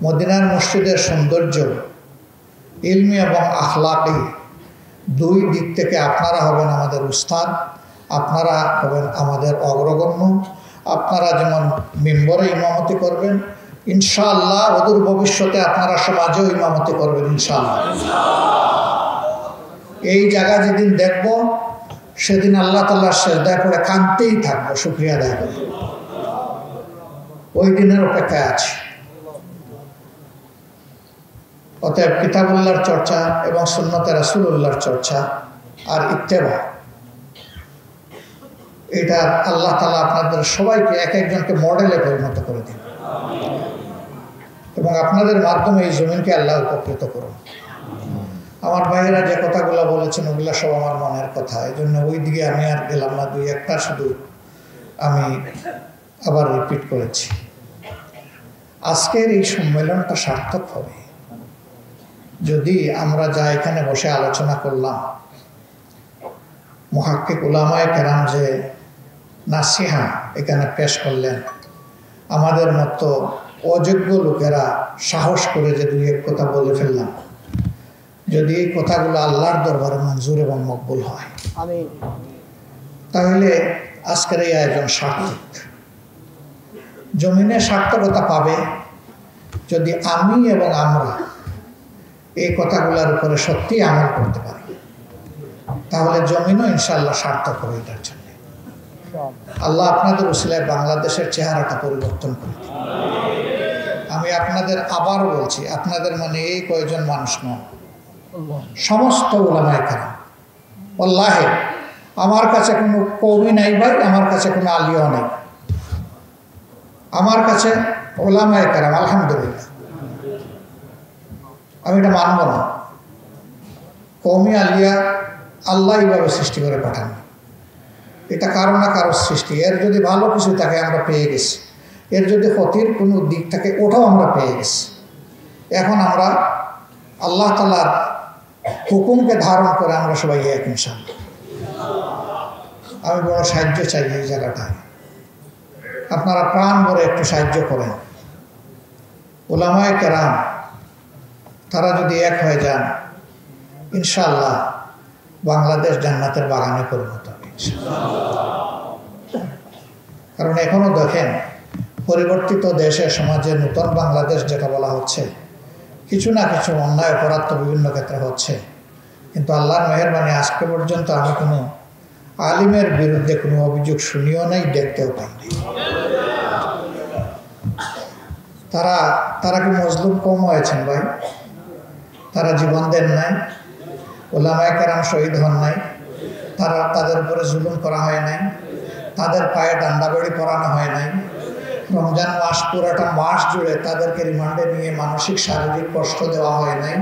মদিনার মসজিদের সৌন্দর্য ইলমি এবং আখলাকি দুই দিক থেকে আপনারা হবেন আমাদের উস্তাদ, আপনারা হবেন আমাদের অগ্রগণ্য। আপনারা যেমন মিম্বরে ইমামতি করবেন, ইনশাআল্লাহ অদূর ভবিষ্যতে আপনারা সমাজেও ইমামতি করবেন ইনশাআল্লাহ। এই জায়গা যেদিন দেখব সেদিন আল্লাহ তাআলার সিজদায় পড়ে কাঁদতেই থাকবো, শুকরিয়া আদায় করে। ওই দিনের অপেক্ষায় আছি। অতএব কিতাবুল্লাহর চর্চা এবং সুন্নতে রাসূলুল্লাহর চর্চা আর ইত্তেবা, এটা আল্লাহ তাআলা আপনাদের সবাইকে এক একজনকে মডেলে পরিণত করে দিন এবং আপনাদের মাধ্যমে এই জমিনকে আল্লাহ উপকৃত করুন। আমার ভাইয়েরা যে কথাগুলো বলেছেন ওগুলো সব আমার মনের কথা, এই জন্য ওই দিকে আমি আর গেলাম না। দুই একটা শুধু আমি আবার রিপিট করেছি। আজকের এই সম্মেলনটা সার্থক হবে যদি আমরা যা এখানে বসে আলোচনা করলাম, মুহাক্কিক উলামায়ে কেরাম যে নাসিহা এখানে পেশ করলেন, আমাদের মতো অযোগ্য লোকেরা সাহস করে যে দুই এক কথা বলে ফেললাম, যদি এই কথাগুলো আল্লাহর দরবারে মঞ্জুর এবং মকবুল হয় তাহলে আজকের এই আয়োজন সার্থক। জমিনে সার্থকতা পাবে যদি আমি এবং আমরা এই কথাগুলোর উপরে সত্যি আমল করতে পারি, তাহলে জমিনও ইনশাআল্লাহ সার্থক হবে এটার জন্য। আল্লাহ আপনাদের উসিলায় বাংলাদেশের চেহারাটা পরিবর্তন করে দিন। আমি আপনাদের আবারও বলছি, আপনাদের মানে এই কয়েকজন মানুষ নন, সমস্ত উলামায়ে কেরাম। আল্লাহে আমার কাছে কোনো কওমি নাই ভাই, আমার কাছে কোনো আলিয়াও নেই, আমার কাছে উলামায়ে কেরাম। আলহামদুলিল্লাহ, আমি এটা মানব না। কওমি আলিয়া আল্লাহ এইভাবে সৃষ্টি করে পাঠান, এটা কারো না কারোর সৃষ্টি। এর যদি ভালো কিছু থাকে আমরা পেয়ে গেছি, এর যদি ক্ষতির কোনো দিক থাকে ওটাও আমরা পেয়ে গেছি। এখন আমরা আল্লাহ তাআলার হুকুমকে ধারণ করে আমরা সবাই এক ইনশাআল্লাহ। আমি বড় সাহায্য চাই এই জায়গাটায়, আপনারা প্রাণ ভরে একটু সাহায্য করেন। উলামায়ে কেরাম তারা যদি এক হয়ে যান ইনশাআল্লাহ বাংলাদেশ জান্নাতের বাগানে পরিণত হবে কারণ এখনো দেখেন পরিবর্তিত দেশে সমাজে নতুন বাংলাদেশ যেটা বলা হচ্ছে, কিছু না কিছু অন্যায় অপরাধ তো বিভিন্ন ক্ষেত্রে হচ্ছে, কিন্তু আল্লাহর মেহেরবানি আজকে পর্যন্ত আমি কোনো আলিমের বিরুদ্ধে কোনো অভিযোগ শুনিও নাই, দেখতেও পাইনি। তারা কি মজলুম কম হয়েছেন ভাই? তারা জীবন দেন নাই, উলামায়ে কেরাম শহীদ হন নাই, তাদের উপরে জুলুম করা হয় নাই, তাদের পায়ে ডান্ডাবেড়ি পরানো হয় নাই, রমজান মাস পুরাটা মাস জুড়ে তাদেরকে রিমান্ডে নিয়ে মানসিক শারীরিক কষ্ট দেওয়া হয় নাই,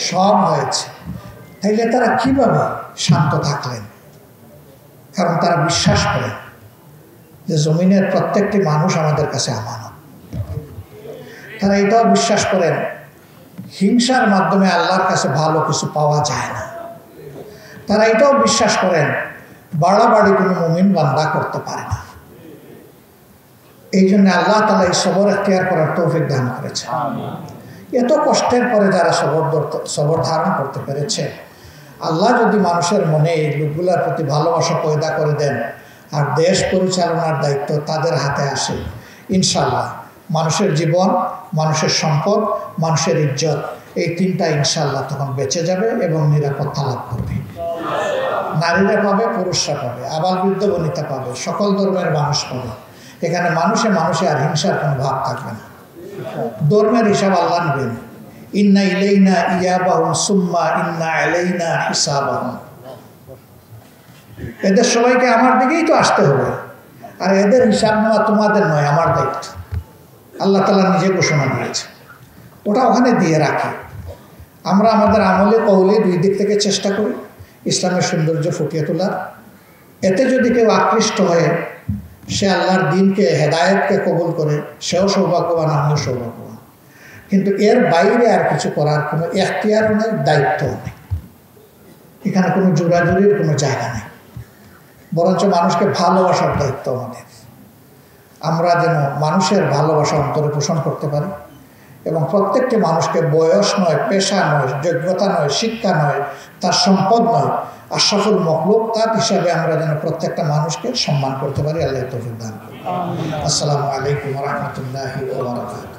সব হয়েছে। তাইলে তারা কিভাবে শান্ত থাকলেন? কারণ তারা বিশ্বাস করেন যে জমিনের প্রত্যেকটি মানুষ আমাদের কাছে আমানত। তারা এটাও বিশ্বাস করেন হিংসার মাধ্যমে আল্লাহর কাছে ভালো কিছু পাওয়া যায় না। তারা এটাও বিশ্বাস করেন বাড়াবাড়ি কোনো মুমিন বান্দা করতে পারে না। এই জন্য আল্লাহ তাআলা এই সবর এখতিয়ার করার তৌফিক দান করেছে। এত কষ্টের পরে যারা সবর ধারণ করতে পেরেছে, আল্লাহ যদি মানুষের মনে এই লোকগুলোর প্রতি ভালোবাসা পয়দা করে দেন আর দেশ পরিচালনার দায়িত্ব তাদের হাতে আসে, ইনশাআল্লাহ মানুষের জীবন, মানুষের সম্পদ, মানুষের ইজ্জত, এই তিনটা ইনশাআল্লাহ তখন বেঁচে যাবে এবং নিরাপত্তা লাভ করবে। নারীরা পাবে, পুরুষরা পাবে, আবাল বৃদ্ধ বনিতা পাবে, সকল ধর্মের মানুষ পাবে। এখানে মানুষে মানুষে আর হিংসার কোনো ভাব থাকবে না। ধর্মের হিসাব আল্লাহ নেবেন। ইন্না ইলাইনা ইয়াবাহুম সুম্মা ইন্না আলাইনা হিসাবাহুম। এদের সবাইকে আমার দিকেই তো আসতে হবে, আর এদের হিসাব নেওয়া তোমাদের নয়, আমার দায়িত্ব। আল্লাহ তাআলা নিজে ঘোষণা দিয়েছে, ওটা ওখানে দিয়ে রাখি। আমরা আমাদের আমলে কওলে দুই দিক থেকে চেষ্টা করি ইসলামের সৌন্দর্য ফুটিয়ে তোলার। এতে যদি কেউ আকৃষ্ট হয়ে সে আল্লাহর দ্বীনকে, হেদায়েতকে কবুল করে, সেও সৌভাগ্যবান, আমিও সৌভাগ্যবান। কিন্তু এর বাইরে আর কিছু করার কোনো এখতিয়ার নেই, দায়িত্বও নেই। এখানে কোনো জোরাজুরির কোনো জায়গা নেই, বরঞ্চ মানুষকে ভালোবাসার দায়িত্ব আমাদের। আমরা যেন মানুষের ভালোবাসা অন্তরে পোষণ করতে পারি, এবং প্রত্যেকটি মানুষকে বয়স নয়, পেশা নয়, যোগ্যতা নয়, শিক্ষা নয়, তার সম্পদ নয়, আশরাফুল মখলুক তার হিসাবে আমরা যেন প্রত্যেকটা মানুষকে সম্মান করতে পারি। আল্লাহ তৌফিক দান করুন। আসসালামু আলাইকুম ওয়া রাহমাতুল্লাহি ওয়া বারাকাতুহু।